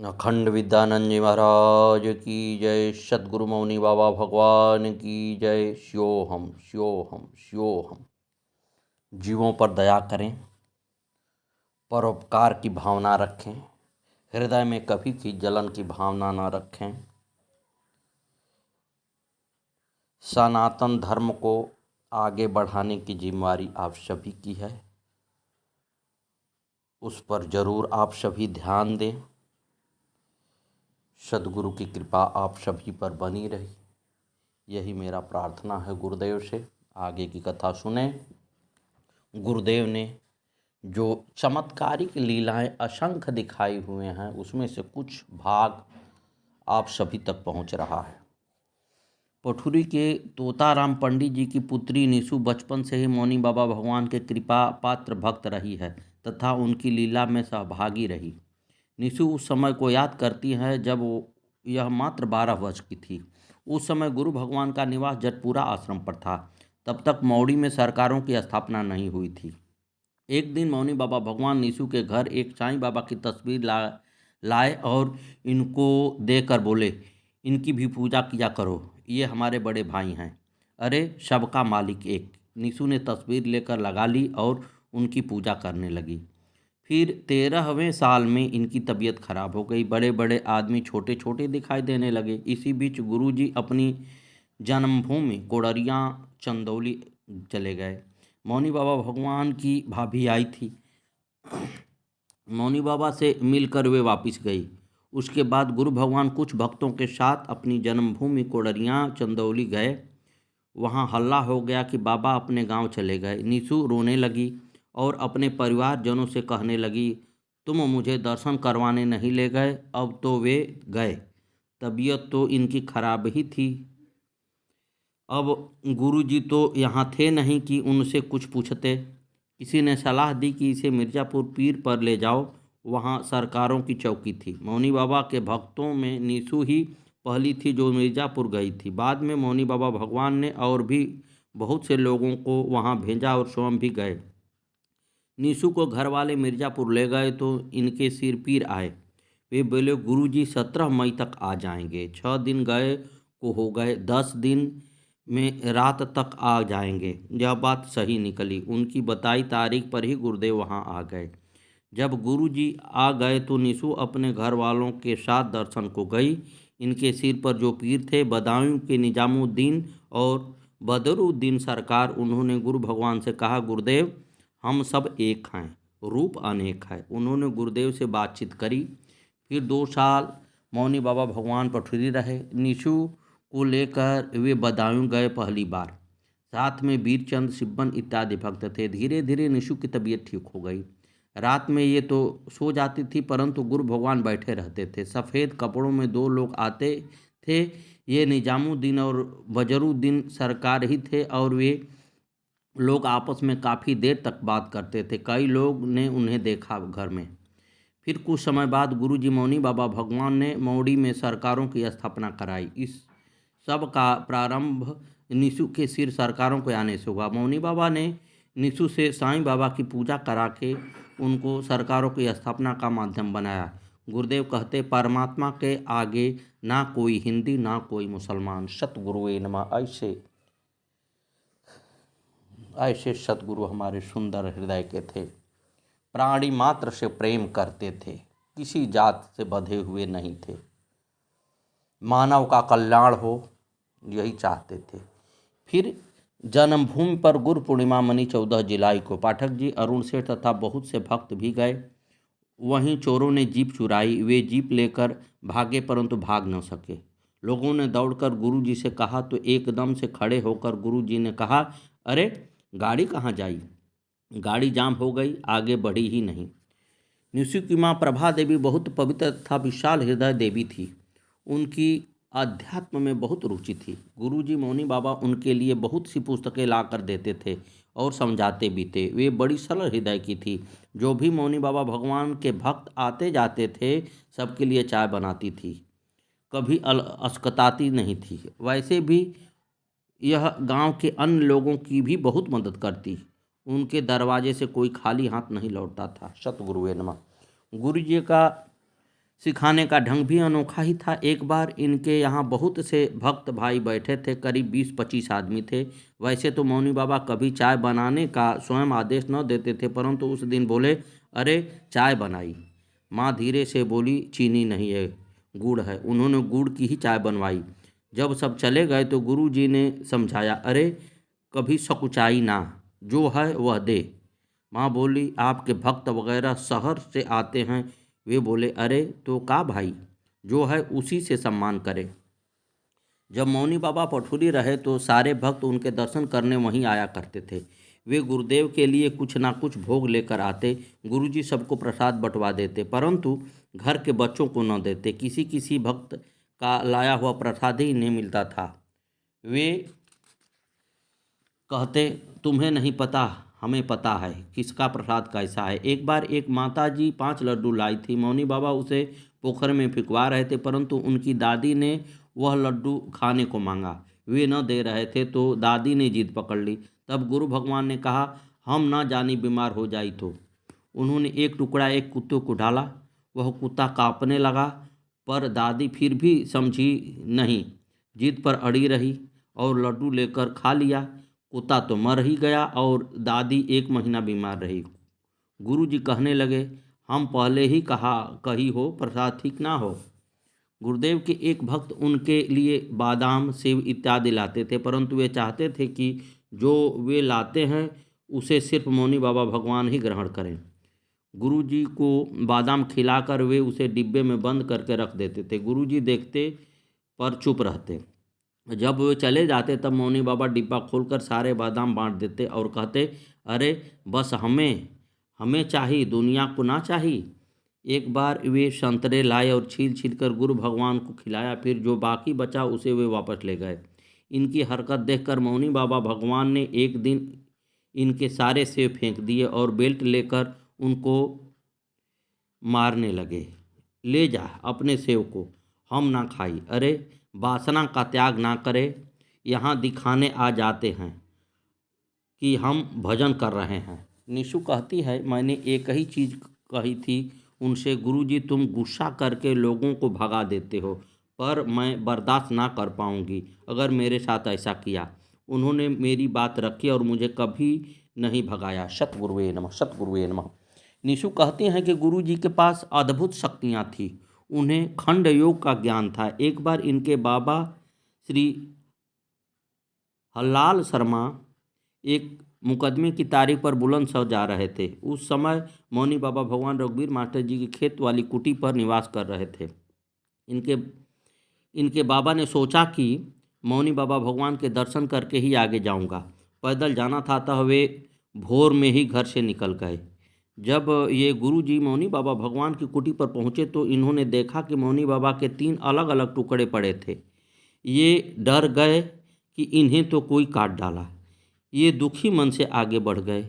अखंड विद्यानंद जी महाराज की जय। सद्गुरु मौनी बाबा भगवान की जय। स्योहम स्योहम स्योहम। जीवों पर दया करें, परोपकार की भावना रखें, हृदय में कभी की जलन की भावना न रखें। सनातन धर्म को आगे बढ़ाने की जिम्मेवारी आप सभी की है, उस पर जरूर आप सभी ध्यान दें। सद्गुरु की कृपा आप सभी पर बनी रही, यही मेरा प्रार्थना है गुरुदेव से। आगे की कथा सुने। गुरुदेव ने जो चमत्कारिक लीलाएं असंख्य दिखाई हुए हैं, उसमें से कुछ भाग आप सभी तक पहुंच रहा है। पठुरी के तोताराम पंडित जी की पुत्री निशु बचपन से ही मौनी बाबा भगवान के कृपा पात्र भक्त रही है तथा उनकी लीला में सहभागी रही। निशु उस समय को याद करती है जब यह मात्र 12 वर्ष की थी। उस समय गुरु भगवान का निवास जटपुरा आश्रम पर था। तब तक मौड़ी में सरकारों की स्थापना नहीं हुई थी। एक दिन मौनी बाबा भगवान निशु के घर एक साईं बाबा की तस्वीर लाए और इनको देकर बोले, इनकी भी पूजा किया करो, ये हमारे बड़े भाई हैं। अरे सबका मालिक एक। निशु ने तस्वीर लेकर लगा ली और उनकी पूजा करने लगी। फिर 13वें साल में इनकी तबीयत खराब हो गई। बड़े बड़े आदमी छोटे छोटे दिखाई देने लगे। इसी बीच गुरुजी अपनी जन्मभूमि कोडरिया चंदौली चले गए। मौनी बाबा भगवान की भाभी आई थी। मौनी बाबा से मिलकर वे वापस गई। उसके बाद गुरु भगवान कुछ भक्तों के साथ अपनी जन्मभूमि कोडरिया चंदौली गए। वहाँ हल्ला हो गया कि बाबा अपने गांव चले गए। निशु रोने लगी और अपने परिवारजनों से कहने लगी, तुम मुझे दर्शन करवाने नहीं ले गए। अब तो वे गए। तबीयत तो इनकी खराब ही थी। अब गुरुजी तो यहाँ थे नहीं कि उनसे कुछ पूछते। किसी ने सलाह दी कि इसे मिर्ज़ापुर पीर पर ले जाओ, वहाँ सरकारों की चौकी थी। मौनी बाबा के भक्तों में निशु ही पहली थी जो मिर्ज़ापुर गई थी। बाद में मौनी बाबा भगवान ने और भी बहुत से लोगों को वहाँ भेजा और स्वयं भी गए। निशु को घर वाले मिर्ज़ापुर ले गए तो इनके सिर पीर आए। वे बोले, गुरुजी 17 मई तक आ जाएंगे। 6 दिन गए को हो गए, 10 दिन में रात तक आ जाएंगे। यह बात सही निकली। उनकी बताई तारीख पर ही गुरुदेव वहाँ आ गए। जब गुरुजी आ गए तो निशु अपने घर वालों के साथ दर्शन को गई। इनके सिर पर जो पीर थे बदायूं के निजामुद्दीन और बदरुद्दीन सरकार। उन्होंने गुरु भगवान से कहा, गुरुदेव हम सब एक हैं, रूप अनेक है। उन्होंने गुरुदेव से बातचीत करी। फिर 2 साल मौनी बाबा भगवान पठुरी रहे। निशु को लेकर वे बदायूं गए पहली बार। साथ में वीरचंद, सिब्बन इत्यादि भक्त थे। धीरे धीरे निशु की तबीयत ठीक हो गई। रात में ये तो सो जाती थी, परंतु गुरु भगवान बैठे रहते थे। सफ़ेद कपड़ों में 2 लोग आते थे। ये निजामुद्दीन और बजरुद्दीन सरकार ही थे और वे लोग आपस में काफ़ी देर तक बात करते थे। कई लोग ने उन्हें देखा घर में। फिर कुछ समय बाद गुरुजी मौनी बाबा भगवान ने मौड़ी में सरकारों की स्थापना कराई। इस सब का प्रारंभ निशु के सिर सरकारों के आने से हुआ। मौनी बाबा ने निशु से साईं बाबा की पूजा करा के उनको सरकारों की स्थापना का माध्यम बनाया। गुरुदेव कहते, परमात्मा के आगे ना कोई हिंदी ना कोई मुसलमान। सतगुरुवे नमः। ऐसे सतगुरु हमारे सुंदर हृदय के थे। प्राणी मात्र से प्रेम करते थे, किसी जात से बंधे हुए नहीं थे। मानव का कल्याण हो, यही चाहते थे। फिर जन्मभूमि पर गुरु पूर्णिमा मनी 14 जुलाई को पाठक जी, अरुण सेठ तथा बहुत से भक्त भी गए। वहीं चोरों ने जीप चुराई। वे जीप लेकर भागे परंतु भाग न सके। लोगों ने दौड़कर गुरुजी से कहा तो एकदम से खड़े होकर गुरुजी ने कहा, अरे गाड़ी कहाँ जाई? गाड़ी जाम हो गई, आगे बढ़ी ही नहीं। निशु की माँ प्रभा देवी बहुत पवित्र तथा विशाल हृदय देवी थी। उनकी अध्यात्म में बहुत रुचि थी। गुरुजी मौनी बाबा उनके लिए बहुत सी पुस्तकें ला कर देते थे और समझाते भी थे। वे बड़ी सरल हृदय की थी। जो भी मौनी बाबा भगवान के भक्त आते जाते थे, सबके लिए चाय बनाती थी, कभी अस्कताती नहीं थी। वैसे भी यह गांव के अन्य लोगों की भी बहुत मदद करती। उनके दरवाजे से कोई खाली हाथ नहीं लौटता था। सतगुरुवे नमः। गुरु जी का सिखाने का ढंग भी अनोखा ही था। एक बार इनके यहाँ बहुत से भक्त भाई बैठे थे, करीब 20-25 आदमी थे। वैसे तो मौनी बाबा कभी चाय बनाने का स्वयं आदेश न देते थे, परंतु उस दिन बोले, अरे चाय बनाई। माँ धीरे से बोली, चीनी नहीं है, गुड़ है। उन्होंने गुड़ की ही चाय बनवाई। जब सब चले गए तो गुरु जी ने समझाया, अरे कभी सकुचाई ना, जो है वह दे। माँ बोली, आपके भक्त वगैरह शहर से आते हैं। वे बोले, अरे तो का भाई, जो है उसी से सम्मान करे। जब मौनी बाबा पठुरी रहे तो सारे भक्त उनके दर्शन करने वहीं आया करते थे। वे गुरुदेव के लिए कुछ ना कुछ भोग लेकर आते। गुरुजी सबको प्रसाद बंटवा देते, परंतु घर के बच्चों को न देते। किसी किसी भक्त का लाया हुआ प्रसाद ही इन्हें मिलता था। वे कहते, तुम्हें नहीं पता, हमें पता है किसका प्रसाद कैसा है। एक बार एक माता जी 5 लड्डू लाई थी। मौनी बाबा उसे पोखर में फेंकवा रहे थे, परंतु उनकी दादी ने वह लड्डू खाने को मांगा। वे न दे रहे थे तो दादी ने जिद पकड़ ली। तब गुरु भगवान ने कहा, हम ना जानी बीमार हो जाई तो। उन्होंने एक टुकड़ा एक कुत्ते को डाला। वह कुत्ता कांपने लगा, पर दादी फिर भी समझी नहीं, जिद पर अड़ी रही और लड्डू लेकर खा लिया। कुत्ता तो मर ही गया और दादी 1 महीना बीमार रही। गुरुजी कहने लगे, हम पहले ही कही हो प्रसाद ठीक ना हो। गुरुदेव के एक भक्त उनके लिए बादाम, सेव इत्यादि लाते थे, परंतु वे चाहते थे कि जो वे लाते हैं उसे सिर्फ मौनी बाबा भगवान ही ग्रहण करें। गुरुजी को बादाम खिलाकर वे उसे डिब्बे में बंद करके रख देते थे। गुरुजी देखते पर चुप रहते। जब वे चले जाते तब मौनी बाबा डिब्बा खोलकर सारे बादाम बांट देते और कहते, अरे बस हमें हमें चाहिए, दुनिया को ना चाहिए। एक बार वे संतरे लाए और छील छील कर गुरु भगवान को खिलाया। फिर जो बाकी बचा उसे वे वापस ले गए। इनकी हरकत देखकर मौनी बाबा भगवान ने एक दिन इनके सारे सेब फेंक दिए और बेल्ट लेकर उनको मारने लगे। ले जा अपने सेव को, हम ना खाई। अरे वासना का त्याग ना करे, यहाँ दिखाने आ जाते हैं कि हम भजन कर रहे हैं। निशु कहती है, मैंने एक ही चीज़ कही थी उनसे, गुरुजी तुम गुस्सा करके लोगों को भगा देते हो, पर मैं बर्दाश्त ना कर पाऊंगी अगर मेरे साथ ऐसा किया। उन्होंने मेरी बात रखी और मुझे कभी नहीं भगाया। सतगुरुवे नमः, सतगुरुवे नमः। निशु कहती हैं कि गुरुजी के पास अद्भुत शक्तियाँ थीं। उन्हें खंड योग का ज्ञान था। एक बार इनके बाबा श्री हल्लाल शर्मा एक मुकदमे की तारीख पर बुलंदशहर जा रहे थे। उस समय मौनी बाबा भगवान रघुवीर मास्टर जी की खेत वाली कुटी पर निवास कर रहे थे। इनके बाबा ने सोचा कि मौनी बाबा भगवान के दर्शन करके ही आगे जाऊंगा। पैदल जाना था, अतः वे भोर में ही घर से निकल गए। जब ये गुरुजी मौनी बाबा भगवान की कुटी पर पहुँचे तो इन्होंने देखा कि मौनी बाबा के 3 अलग अलग टुकड़े पड़े थे। ये डर गए कि इन्हें तो कोई काट डाला। ये दुखी मन से आगे बढ़ गए।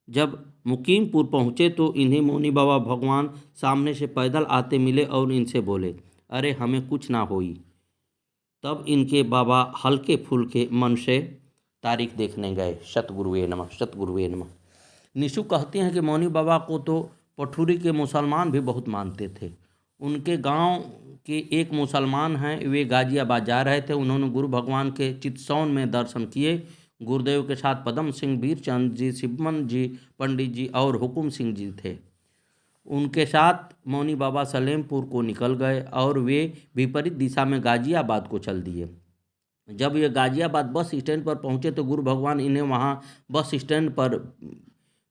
जब मुकीमपुर पहुँचे तो इन्हें मौनी बाबा भगवान सामने से पैदल आते मिले और इनसे बोले, अरे हमें कुछ ना होई। तब इनके बाबा हल्के फुल्के मन से तारीख देखने गए। सतगुरुवे नमः, सतगुरुवे नमः। निशु कहते हैं कि मौनी बाबा को तो पठुरी के मुसलमान भी बहुत मानते थे। उनके गांव के एक मुसलमान हैं, वे गाजियाबाद जा रहे थे। उन्होंने गुरु भगवान के चित्सौन में दर्शन किए। गुरुदेव के साथ पदम सिंह, वीरचंद जी, शिवमन जी, पंडित जी और हुकुम सिंह जी थे। उनके साथ मौनी बाबा सलेमपुर को निकल गए और वे विपरीत दिशा में गाजियाबाद को चल दिए। जब ये गाजियाबाद बस स्टैंड पर पहुँचे तो गुरु भगवान इन्हें वहाँ बस स्टैंड पर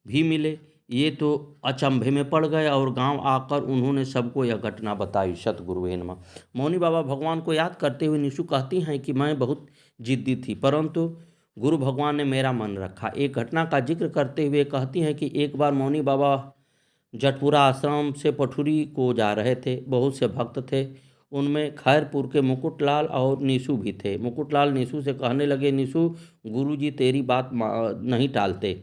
भी मिले। ये तो अचंभे में पड़ गए और गांव आकर उन्होंने सबको यह घटना बताई। सतगुरुवे नमः। मौनी बाबा भगवान को याद करते हुए निशु कहती हैं कि मैं बहुत जिद्दी थी, परंतु गुरु भगवान ने मेरा मन रखा। एक घटना का जिक्र करते हुए कहती हैं कि एक बार मौनी बाबा जटपुरा आश्रम से पठुरी को जा रहे थे। बहुत से भक्त थे, उनमें खैरपुर के मुकुटलाल और निशु भी थे। मुकुटलाल निशु से कहने लगे, निशु गुरुजी तेरी बात नहीं टालते,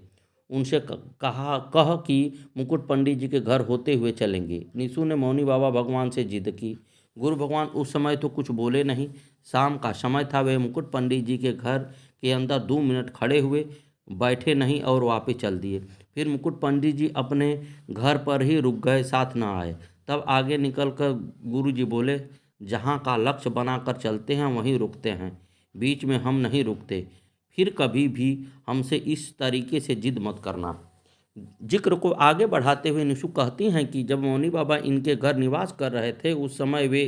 उनसे कह कि मुकुट पंडित जी के घर होते हुए चलेंगे। निशु ने मौनी बाबा भगवान से जिद की। गुरु भगवान उस समय तो कुछ बोले नहीं। शाम का समय था। वे मुकुट पंडित जी के घर के अंदर 2 मिनट खड़े हुए, बैठे नहीं और वापस चल दिए। फिर मुकुट पंडित जी अपने घर पर ही रुक गए, साथ न आए। तब आगे निकलकर गुरुजी बोले, जहाँ का लक्ष्य बनाकर चलते हैं वहीं रुकते हैं, बीच में हम नहीं रुकते। फिर कभी भी हमसे इस तरीके से जिद मत करना। जिक्र को आगे बढ़ाते हुए निशु कहती हैं कि जब मौनी बाबा इनके घर निवास कर रहे थे उस समय वे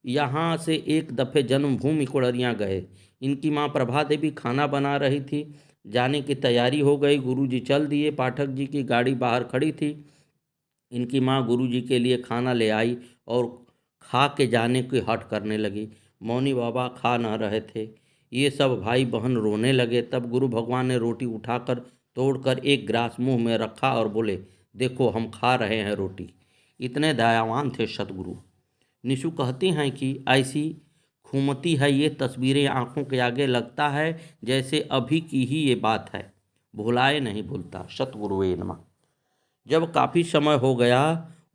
यहाँ से एक दफ़े जन्मभूमि कोडरियाँ गए। इनकी माँ प्रभा देवी खाना बना रही थी। जाने की तैयारी हो गई। गुरुजी चल दिए। पाठक जी की गाड़ी बाहर खड़ी थी। इनकी माँ गुरुजी के लिए खाना ले आई और खा के जाने की हट करने लगी। मौनी बाबा खा न रहे थे। ये सब भाई बहन रोने लगे। तब गुरु भगवान ने रोटी उठाकर तोड़कर एक ग्रास मुंह में रखा और बोले, देखो हम खा रहे हैं रोटी। इतने दयावान थे सतगुरु। निशु कहती हैं कि ऐसी घूमती है ये तस्वीरें आंखों के आगे, लगता है जैसे अभी की ही ये बात है, भुलाए नहीं भूलता। सतगुरुवे नमः। जब काफ़ी समय हो गया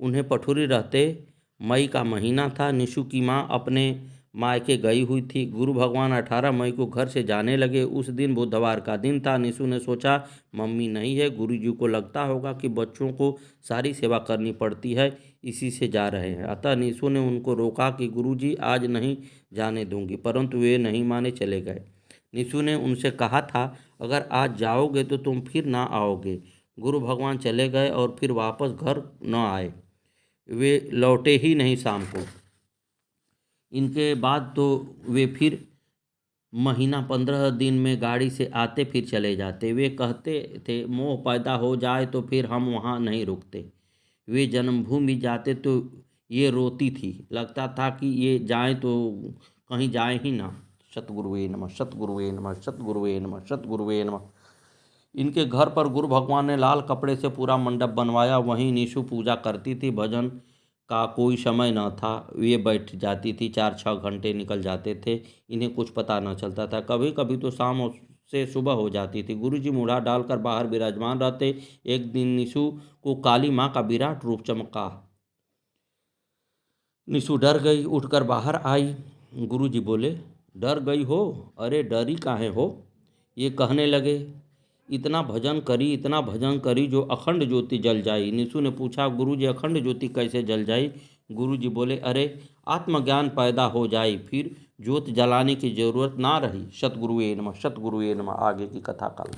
उन्हें पठुरी रहते, मई का महीना था। निशु की माँ अपने मायके गई हुई थी। गुरु भगवान 18 मई को घर से जाने लगे। उस दिन बुधवार का दिन था। निशु ने सोचा मम्मी नहीं है, गुरुजी को लगता होगा कि बच्चों को सारी सेवा करनी पड़ती है, इसी से जा रहे हैं। अतः निशु ने उनको रोका कि गुरुजी आज नहीं जाने दूंगी, परंतु वे नहीं माने, चले गए। निशु ने उनसे कहा था अगर आज जाओगे तो तुम फिर ना आओगे। गुरु भगवान चले गए और फिर वापस घर न आए। वे लौटे ही नहीं शाम को। इनके बाद तो वे फिर महीना 15 दिन में गाड़ी से आते फिर चले जाते। वे कहते थे मोह पैदा हो जाए तो फिर हम वहाँ नहीं रुकते। वे जन्मभूमि जाते तो ये रोती थी, लगता था कि ये जाएं तो कहीं जाए ही ना। सतगुरुवे नमः, सतगुरुवे नमः, सतगुरुवे नमः, सतगुरुवे नमः। इनके घर पर गुरु भगवान ने लाल कपड़े से पूरा मंडप बनवाया। वहीं निशु पूजा करती थी। भजन का कोई समय न था। वे बैठ जाती थी। 4-6 घंटे निकल जाते थे, इन्हें कुछ पता न चलता था। कभी कभी तो शाम से सुबह हो जाती थी। गुरुजी मुड़ा डालकर बाहर विराजमान रहते। एक दिन निशु को काली माँ का विराट रूप चमका। निशु डर गई, उठकर बाहर आई। गुरुजी बोले, डर गई हो? अरे डरी काहे हो? ये कहने लगे, इतना भजन करी जो अखंड ज्योति जल जाई। निशु ने पूछा, गुरुजी अखंड ज्योति कैसे जल जाई? गुरुजी बोले, अरे आत्मज्ञान पैदा हो जाई, फिर ज्योत जलाने की जरूरत ना रही। सतगुरुवे नमः, सतगुरुवे नमः। आगे की कथा कल।